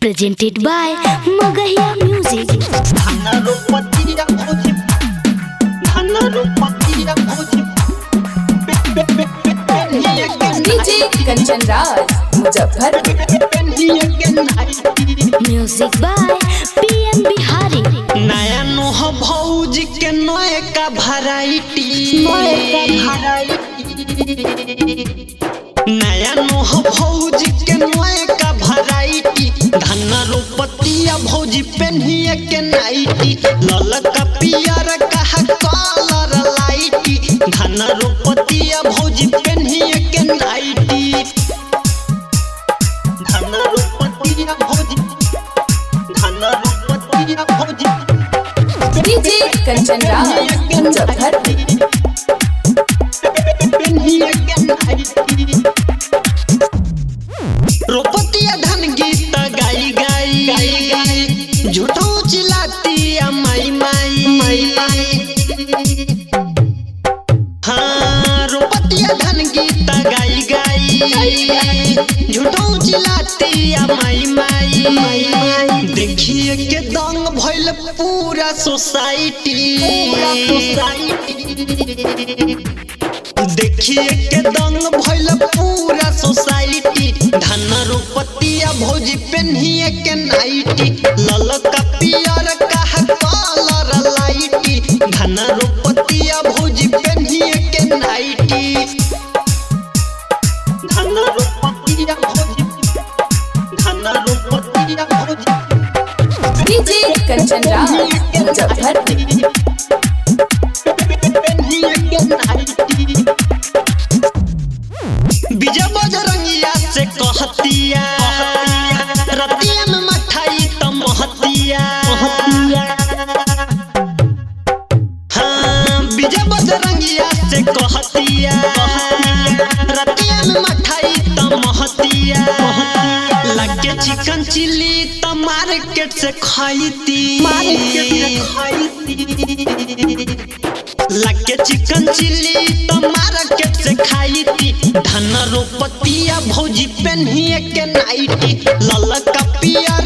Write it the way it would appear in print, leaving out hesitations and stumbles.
presented by Magahiya Music. DJ Kanchan Raj, Muzaffarpur. Music by PM Bihari. नया नोह भौज के नए का वैरायटी नया नोह भौज के नए का वैरायटी धन रोपतिया भौजी पेन्हिए के नाइटी ललका पियर का कलर लाइटी धन रोपतिया भौजी पेन्हिए के नाइटी धन रोपतिया भौजी DJ Kanchan Raj, Muzaffarpur. रोपतिया धन गीत गाई गाई झूठो चिल्लाती माई माई हाँ रोपतिया धन गीत गाई गाई झूठो चिल्लाती माई माई देखिए के दंग भइल पूरा सोसाइटी देखिए के दंग भइल पूरा सोसाइटी धन रोपतिया भौजी पेन्हिए के नाइटी ललका पियर का कलर लाइटी धन रोपतिया भौजी पेन्हिए के नाइटी धन रोपतिया भौजी DJ Kanchan Raj, Muzaffarpur. बिजा बजरंगिया से कहतिया रतिया में मठाई त महतिया हाँ बिजा बजरंगिया से कहतिया रतिया में मठाई त महतिया लगे चिकन चिल्ली त मार्केट से खाईती लगे चिकन चिल्ली तो मार्केट से खाईती धन रोपतिया भौजी पेन्हिए के नाइटी ललका पियर